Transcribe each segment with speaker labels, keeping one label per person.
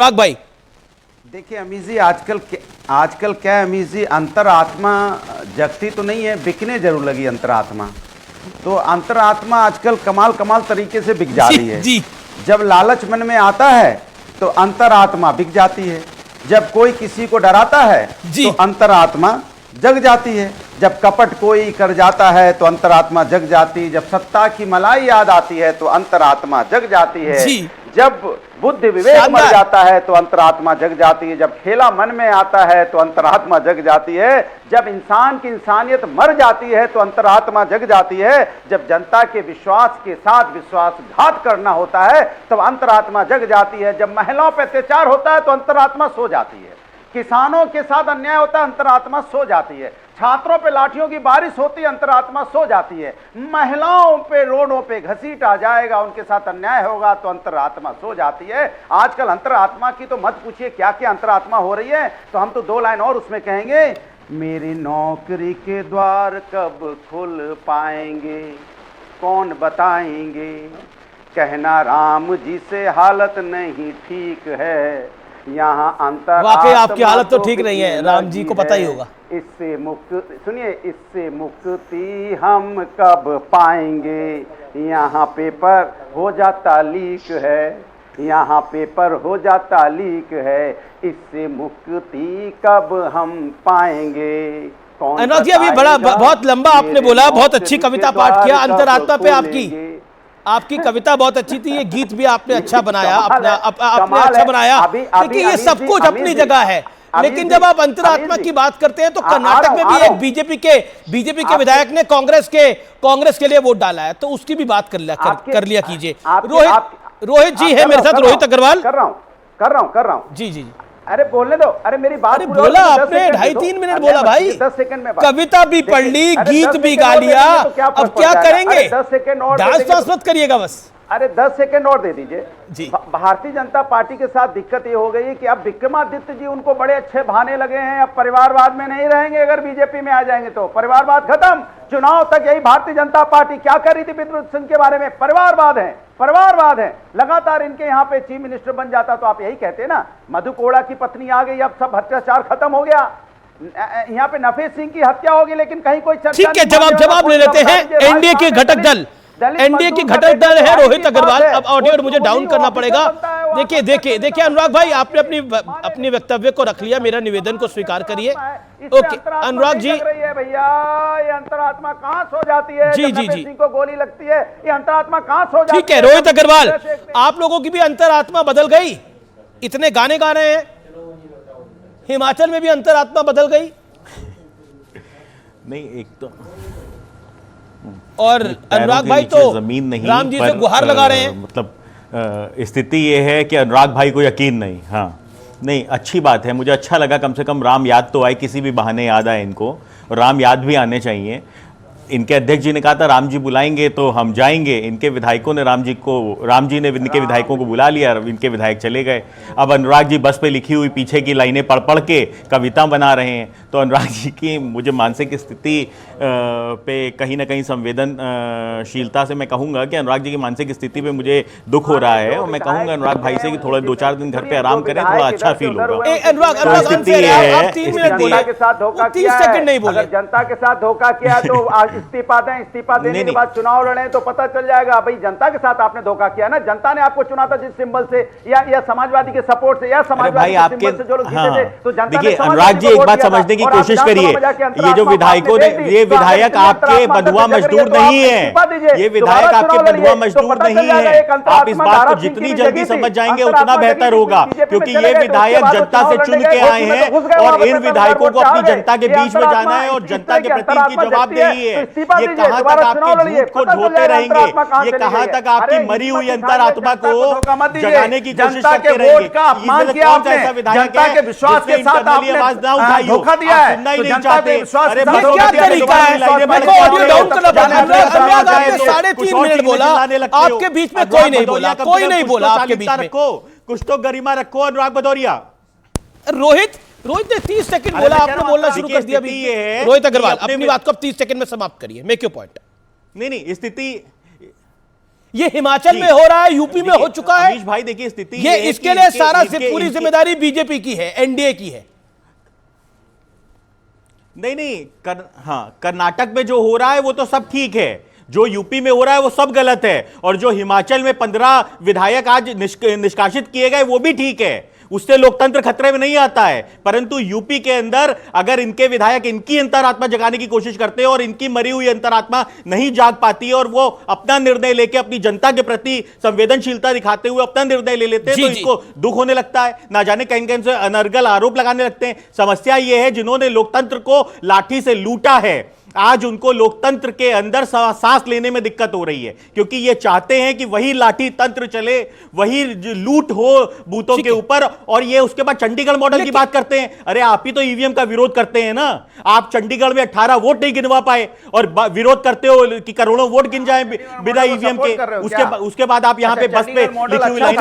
Speaker 1: अनुराग भाई
Speaker 2: देखिए अमीश जी, आजकल क्या है अमीश जी, अंतरात्मा जगती तो नहीं है, बिकने जरूर लगी अंतरात्मा। तो अंतरात्मा आजकल कमाल तरीके से बिक जा रही है
Speaker 1: जी।
Speaker 2: जब लालच मन में आता है तो अंतरात्मा बिक जाती है, जब कोई किसी को डराता है तो अंतरात्मा जग जाती है, जब कपट कोई कर जाता है तो अंतरात्मा जग जाती है, जब सत्ता की मलाई याद आती है तो अंतरात्मा जग जाती है, जब बुद्धि विवेक मर जाता है तो अंतरात्मा जग जाती है, जब खेला मन में आता है तो अंतरात्मा जग जाती है, जब इंसान की इंसानियत मर जाती है तो अंतरात्मा जग जाती है, जब जनता के विश्वास के साथ विश्वासघात करना होता है तब अंतरात्मा जग जाती है, जब महिलाओं पर अत्याचार होता है तो अंतरात्मा सो जाती है, किसानों के साथ अन्याय होता है अंतरात्मा सो जाती है, छात्रों पे लाठियों की बारिश होती है अंतरात्मा सो जाती है, महिलाओं पे रोडों पे घसीट आ जाएगा, उनके साथ अन्याय होगा तो अंतरात्मा सो जाती है। आजकल अंतरात्मा की तो मत पूछिए क्या क्या अंतरात्मा हो रही है। तो हम तो 2 लाइन और उसमें कहेंगे, मेरी नौकरी के द्वार कब खुल पाएंगे कौन बताएंगे, कहना राम जी से हालत नहीं ठीक है, यहाँ अंतर
Speaker 1: वाकई आपकी हालत तो ठीक नहीं है, राम जी को पता ही होगा।
Speaker 2: इससे मुक्त सुनिए, इससे मुक्ति हम कब पाएंगे, यहाँ पेपर हो जाता लीक है, यहाँ पेपर हो जाता लीक है, इससे मुक्ति कब हम पाएंगे।
Speaker 1: अनुराग जी अभी बहुत लंबा आपने बोला, बहुत अच्छी कविता पाठ किया, अंतरात्मा पे आपकी कविता बहुत अच्छी थी, ये गीत भी आपने अच्छा बनाया, आपने अच्छा बनाया। देखिए ये सब कुछ अपनी जगह है, लेकिन जब आप अंतरात्मा की बात करते हैं तो कर्नाटक में भी एक बीजेपी के विधायक ने कांग्रेस के लिए वोट डाला है, तो उसकी भी बात कर लिया कीजिए। रोहित जी है मेरे साथ, रोहित अग्रवाल।
Speaker 2: कर रहा हूँ जी। अरे बोलने दो, अरे मेरी बात
Speaker 1: बोला आपने 2.5-3 मिनट बोला भाई,
Speaker 2: 10 सेकंड में
Speaker 1: कविता भी पढ़ ली, गीत भी गा लिया, अब क्या करेंगे?
Speaker 2: 10 सेकंड और
Speaker 1: डांस मत करिएगा बस।
Speaker 2: अरे 10 सेकंड और दे दीजिए जी। भारतीय जनता पार्टी के साथ दिक्कत ये हो गई कि अब विक्रमादित्य जी उनको बड़े अच्छे भाने लगे हैं, अब परिवारवाद में नहीं रहेंगे, अगर बीजेपी में आ जाएंगे तो परिवारवाद खत्म। चुनाव तक यही भारतीय जनता पार्टी क्या कर रही थी विद्युत सिंह के बारे में, परिवारवाद है। लगातार इनके यहाँ पे चीफ मिनिस्टर बन जाता तो आप यही कहते ना, मधु कोड़ा की पत्नी आ गई, अब सब अत्याचार खत्म हो गया, यहाँ पे नफीस सिंह की हत्या होगी, लेकिन कहीं कोई चर्चा।
Speaker 1: ठीक है, जवाब ले लेते हैं। एनडीए के घटक दल है रोहित अग्रवाल। अब ऑडियो मुझे डाउन करना पड़ेगा। देखिए अनुराग भाई, आपने अपनी वक्तव्य को रख लिया, मेरा निवेदन को स्वीकार करिए। ओके अनुराग जी,
Speaker 2: भैया ये अंतरात्मा कहां सो जाती है?
Speaker 1: जी
Speaker 2: को गोली लगती है, ये अंतरात्मा कहां सो जाती है?
Speaker 1: ठीक है रोहित अग्रवाल, आप लोगों की भी अंतरात्मा बदल गई, इतने गाने गा रहे हैं, हिमाचल में भी अंतरात्मा बदल गई?
Speaker 3: नहीं, एक तो
Speaker 1: और अनुराग भाई तो
Speaker 3: जमीन नहीं,
Speaker 1: राम जी से गुहार लगा रहे हैं।
Speaker 3: मतलब स्थिति ये है कि अनुराग भाई को यकीन नहीं। हाँ नहीं, अच्छी बात है, मुझे अच्छा लगा, कम से कम राम याद तो आए, किसी भी बहाने याद आए इनको, और राम याद भी आने चाहिए। इनके अध्यक्ष जी ने कहा था राम जी बुलाएंगे तो हम जाएंगे, इनके विधायकों ने राम जी ने इनके विधायकों को बुला लिया, इनके विधायक चले गए। अब अनुराग जी बस पे लिखी हुई पीछे की लाइनें पढ़ के कविता बना रहे हैं। तो अनुराग जी की मुझे मानसिक स्थिति पे कहीं ना कहीं संवेदनशीलता से मैं कहूँगा कि अनुराग जी की मानसिक स्थिति पे मुझे दुख हो रहा है, और मैं कहूँगा अनुराग भाई से कि थोड़ा 2-4 दिन घर पे आराम करें, थोड़ा अच्छा फील होगा।
Speaker 2: जनता के साथ धोखा किया तो इस्तीफा देने के बाद चुनाव लड़े तो पता चल जाएगा। भाई जनता के साथ आपने धोखा किया ना, जनता ने आपको चुना था जिस सिंबल से, या समाजवादी के सपोर्ट से, या समाजवादी के सिंबल से जो लोग जीते थे, तो जनता ने
Speaker 3: अनुराग जी एक बात समझने की कोशिश करिए, ये जो विधायकों ने, ये विधायक आपके बंधुआ मजदूर नहीं है, ये विधायक आपके बंधुआ मजदूर नहीं है। आप इस बात को जितनी जल्दी समझ जाएंगे उतना बेहतर होगा, क्योंकि ये विधायक जनता से चुन के आए हैं, और इन विधायकों को अपनी जनता के बीच में जाना है, और जनता के प्रति इनकी जवाबदेही है। ये कहां तक आपके झूठ को ढोते रहेंगे, ये कहां तक आपकी मरी हुई अंतरात्मा को जगाने की कोशिश करते रहेंगे।
Speaker 2: जनता के विश्वास के साथ आपने धोखा दिया है, तो जनता के विश्वास
Speaker 1: क्या तरीका है? 3.5 मिनट बोला, आपके बीच में कोई नहीं बोला, आपके बीच में
Speaker 3: कुछ तो गरिमा रखो। अनुराग भदौरिया,
Speaker 1: रोहित ने 30 सेकंड बोला, आपने बोलना शुरू कर दिया। रोहित अग्रवाल अपनी बात को 30 सेकंड में समाप्त करिए, मेक योर पॉइंट।
Speaker 3: नहीं, स्थिति
Speaker 1: ये हिमाचल में हो रहा है, यूपी में हो चुका है।
Speaker 3: अमीश भाई देखिए स्थिति
Speaker 1: ये इसके लिए सारा पूरी जिम्मेदारी बीजेपी की है, एनडीए की है।
Speaker 3: नहीं, कर्नाटक में जो हो रहा है वो तो सब ठीक है, जो यूपी में हो रहा है वो सब गलत है, और जो हिमाचल में 15 विधायक आज निष्कासित किए गए वो भी ठीक है, उससे लोकतंत्र खतरे में नहीं आता है। परंतु यूपी के अंदर अगर इनके विधायक इनकी अंतरात्मा जगाने की कोशिश करते हैं और इनकी मरी हुई अंतरात्मा नहीं जाग पाती है और वो अपना निर्णय लेके अपनी जनता के प्रति संवेदनशीलता दिखाते हुए अपना निर्णय ले लेते हैं, तो इनको दुख होने लगता है, ना जाने कहीं कहीं से अनर्गल आरोप लगाने लगते हैं। समस्या यह है जिन्होंने लोकतंत्र को लाठी से लूटा है, आज उनको लोकतंत्र के अंदर सांस लेने में दिक्कत हो रही है, क्योंकि ये चाहते हैं कि वही लाठी तंत्र चले, वही लूट हो बूथों के ऊपर। और ये उसके बाद चंडीगढ़ मॉडल की बात करते हैं। अरे आप ही तो ईवीएम का विरोध करते हैं ना, आप चंडीगढ़ में 18 वोट नहीं गिनवा पाए और विरोध करते हो कि करोड़ों वोट गिन जाए बिना ईवीएम के। उसके बाद आप यहाँ पे बस पे लिखी हुई line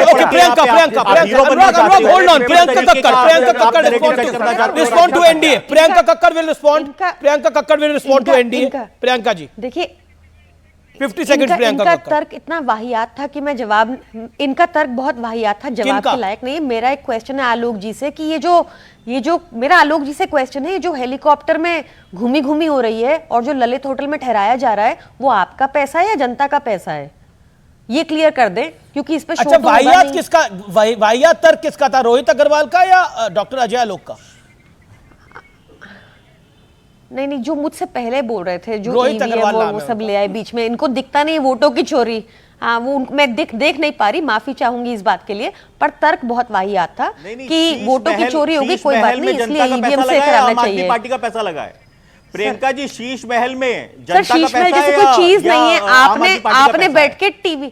Speaker 1: to NDA. Priyanka ji
Speaker 4: देखिए
Speaker 1: 50 सेकंड।
Speaker 4: इनका तर्क इतना वाहियात था कि मैं जवाब, इनका तर्क बहुत वाहियात था, जवाब के लायक नहीं। मेरा एक क्वेश्चन है आलोक जी से कि ये जो मेरा आलोक जी से क्वेश्चन है, ये जो हेलीकॉप्टर में घूमी घूमी हो रही है और जो ललित होटल में ठहराया जा रहा है, वो आपका पैसा है या जनता का पैसा है? ये क्लियर कर दें, क्योंकि इस पे
Speaker 1: अच्छा वाहियात किसका, वाहियात तर्क किसका था, रोहित अग्रवाल का या डॉक्टर अजय आलोक का?
Speaker 4: नहीं, जो मुझसे पहले बोल रहे थे, जो
Speaker 1: ईवीएम
Speaker 4: और वो सब ले आए बीच में, इनको दिखता नहीं वोटों की चोरी। हाँ, वो मैं देख नहीं पा रही, माफी चाहूंगी इस बात के लिए, पर तर्क बहुत वाहियात था कि वोटों की चोरी होगी, कोई बात नहीं, इसलिए ईवीएम से कराना चाहिए।
Speaker 3: पार्टी का पैसा लगा है प्रियंका जी, शीश महल में
Speaker 4: जनता का पैसा है, जैसे कोई चीज नहीं है। आपने बैठ के टीवी,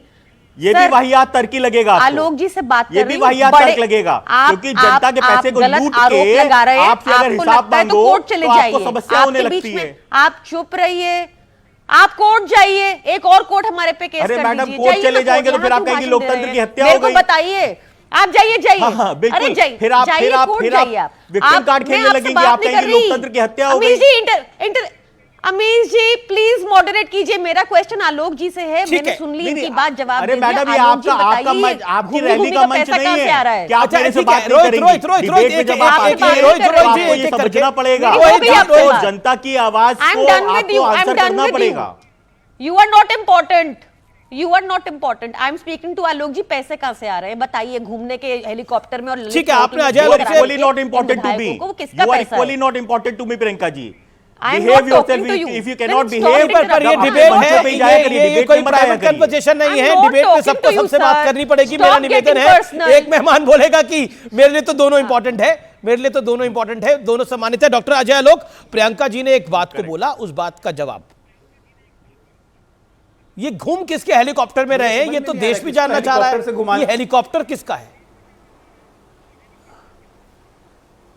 Speaker 3: ये भी वाहियात तर्की लगेगा आपको।
Speaker 4: आलोक जी से बात कर रही हूं,
Speaker 3: ये भी वाहियात तर्क लगेगा, क्योंकि जनता के पैसे को लूट के आपसे अगर हिसाब मांगो तो आपको समस्या होने लगती है।
Speaker 4: आप चुप रहिए, आप कोर्ट जाइए, एक और कोर्ट हमारे पे केस कर दीजिए।
Speaker 3: अरे मैडम, कोर्ट चले जाएंगे तो फिर आप कहेंगे लोकतंत्र की हत्या हो गई।
Speaker 4: बताइए, आप जाइए।
Speaker 3: हाँ, बिल्कुल। फिर आप विक्टिम कार्ड खेलने लगेंगे, आप कहेंगे लोकतंत्र की हत्या हो गई।
Speaker 4: अमीश जी प्लीज मॉडरेट कीजिए, मेरा क्वेश्चन आलोक जी से है, मैंने सुन ली इनकी बात, जवाब दे दिया।
Speaker 3: मैडम, ये आपकी रैली का मंच नहीं है, क्या आप मेरे से बात नहीं करेंगी? डिबेट में जब आप आते हैं तो आपको ये समझना पड़ेगा, जनता की आवाज को आपको आंसर करना पड़ेगा।
Speaker 4: You are not important, you are not important. I am speaking to Alok ji, पैसे कहां से आ रहे हैं बताइए, घूमने के हेलीकॉप्टर में। और
Speaker 1: ठीक है, आपने अजय आलोक से
Speaker 3: equally not important to me, you are equally not important to me Priyanka ji.
Speaker 4: Behave yourself.
Speaker 3: If you cannot behave,
Speaker 1: पर ये डिबेट है, ये कोई प्राइवेट कन्वर्सेशन नहीं है, डिबेट में सबको सबसे बात करनी पड़ेगी। मेरा निवेदन है, एक मेहमान बोलेगा कि मेरे लिए तो दोनों इंपॉर्टेंट है, मेरे लिए तो दोनों इंपॉर्टेंट है, दोनों सम्मानित है। डॉक्टर अजय आलोक, प्रियंका जी ने एक बात को बोला, उस बात का जवाब, ये घूम किसके हेलीकॉप्टर में रहे हैं, ये तो देश भी जानना चाह रहा है, ये हेलीकॉप्टर किसका है?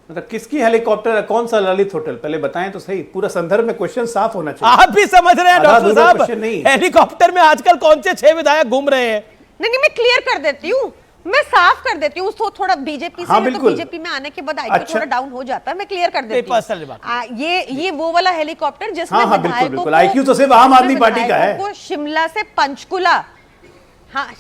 Speaker 5: मतलब किसकी हेलीकॉप्टर है, कौन सा ललित होटल, पहले बताएं तो सही, पूरा संदर्भ में क्वेश्चन साफ होना चाहिए।
Speaker 1: आप भी समझ रहे हैं डॉक्टर साहब, हेलीकॉप्टर में आजकल कौन से 6 विधायक घूम रहे हैं?
Speaker 4: नहीं, मैं क्लियर कर देती हूँ, मैं साफ कर देती हूँ। तो थोड़ा बीजेपी से है, तो बीजेपी में आने के बाद आईक्यू थोड़ा डाउन हो जाता है, मैं क्लियर कर देती हूँ। ये वो वाला हेलीकॉप्टर जिसमें विधायकों को,
Speaker 5: आईक्यू तो सिर्फ आम आदमी पार्टी का है,
Speaker 4: शिमला से पंचकुला, हाँ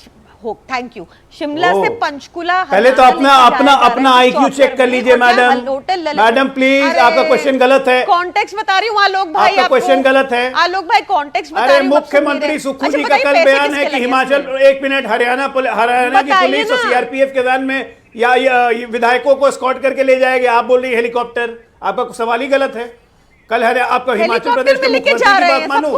Speaker 4: थैंक यू, शिमला से पंचकुला।
Speaker 5: पहले तो अपना आईक्यू चेक कर लीजिए मैडम प्लीज, आपका क्वेश्चन गलत है।
Speaker 4: कॉन्टेक्स्ट बता रही हूँ आलोक भाई,
Speaker 5: आपका क्वेश्चन गलत है
Speaker 4: आलोक भाई, कॉन्टेक्स्ट बता रही हूँ।
Speaker 5: मुख्यमंत्री सुक्खू जी का कल बयान है कि हिमाचल, एक मिनट, हरियाणा की पुलिस और सीआरपीएफ के वैन में या विधायकों को एस्कॉर्ट करके ले जाएंगे, आप बोल रही हेलीकॉप्टर, आपका सवाल ही गलत है। कल है आपका हिमाचल प्रदेश के मुख्यमंत्री की बात मानो,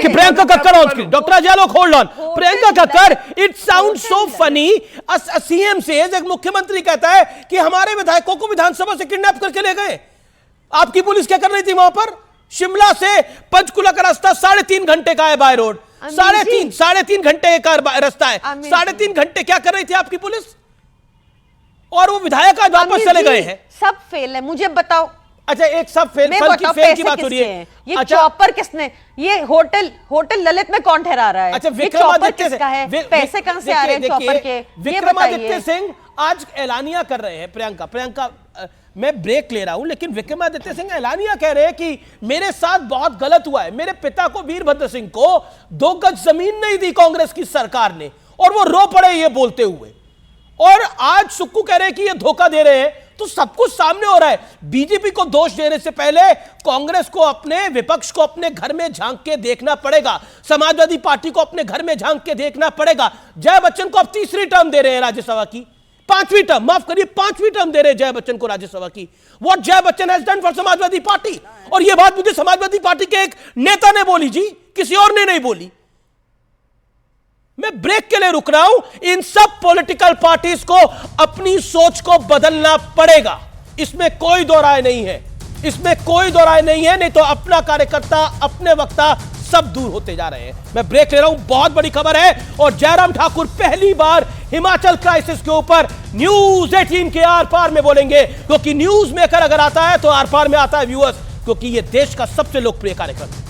Speaker 1: Priyanka Kakkar on screen, doctor Ajay Alok hold on, Priyanka Kakkar, it sounds so funny, CM से एक मुख्यमंत्री कहता है कि हमारे विधायकों को विधानसभा से किडनैप करके ले गए। आपकी पुलिस क्या कर रही थी वहां पर? शिमला से पंचकुला का रास्ता 3.5 घंटे का है बाय रोड, 3.5 घंटे का रास्ता है, 3.5 घंटे क्या कर रही थी आपकी पुलिस? और वो विधायक आज वापस चले गए हैं।
Speaker 4: सब फेल है, मुझे बताओ।
Speaker 1: अच्छा, एक सब फेल की बात हो रही है।
Speaker 4: ये चॉपर किसने, ये होटल ललित में कौन ठहरा रहा है?
Speaker 1: अच्छा, विक्रमादित्य
Speaker 4: किसका है, पैसे कहां से आ रहे हैं चॉपर के?
Speaker 1: विक्रमादित्य सिंह आज ऐलानिया कर रहे हैं, प्रियंका मैं ब्रेक ले रहा हूं, लेकिन विक्रमादित्य सिंह एलानिया कह रहे हैं कि मेरे साथ बहुत गलत हुआ है, मेरे पिता को वीरभद्र सिंह को 2 गज जमीन नहीं दी कांग्रेस की सरकार ने, और वो रो पड़े ये बोलते हुए। और आज सुक्कू कह रहे हैं कि ये धोखा दे रहे हैं, तो सब कुछ सामने हो रहा है। बीजेपी को दोष देने से पहले कांग्रेस को, अपने विपक्ष को अपने घर में झांक के देखना पड़ेगा, समाजवादी पार्टी को अपने घर में झांक के देखना पड़ेगा। जय बच्चन को अब तीसरी टर्म दे रहे हैं राज्यसभा की, 5वीं टर्म, माफ करिए 5वीं टर्म दे रहे हैं जय बच्चन को राज्यसभा की। व्हाट जय Bachchan has done for Samajwadi party. और यह बात मुझे समाजवादी पार्टी के एक नेता ने बोली जी, किसी और ने नहीं बोली। मैं ब्रेक के लिए रुक रहा हूं। इन सब पॉलिटिकल पार्टीज को अपनी सोच को बदलना पड़ेगा, इसमें कोई दो राय नहीं है, इसमें कोई दो राय नहीं है। नहीं तो अपना कार्यकर्ता, अपने वक्ता सब दूर होते जा रहे हैं। मैं ब्रेक ले रहा हूं। बहुत बड़ी खबर है, और जयराम ठाकुर पहली बार हिमाचल क्राइसिस के ऊपर न्यूज 18 के आर पार में बोलेंगे, क्योंकि न्यूज मेकर अगर आता है तो आर पार में आता है व्यूअर्स, क्योंकि यह देश का सबसे लोकप्रिय कार्यक्रम है।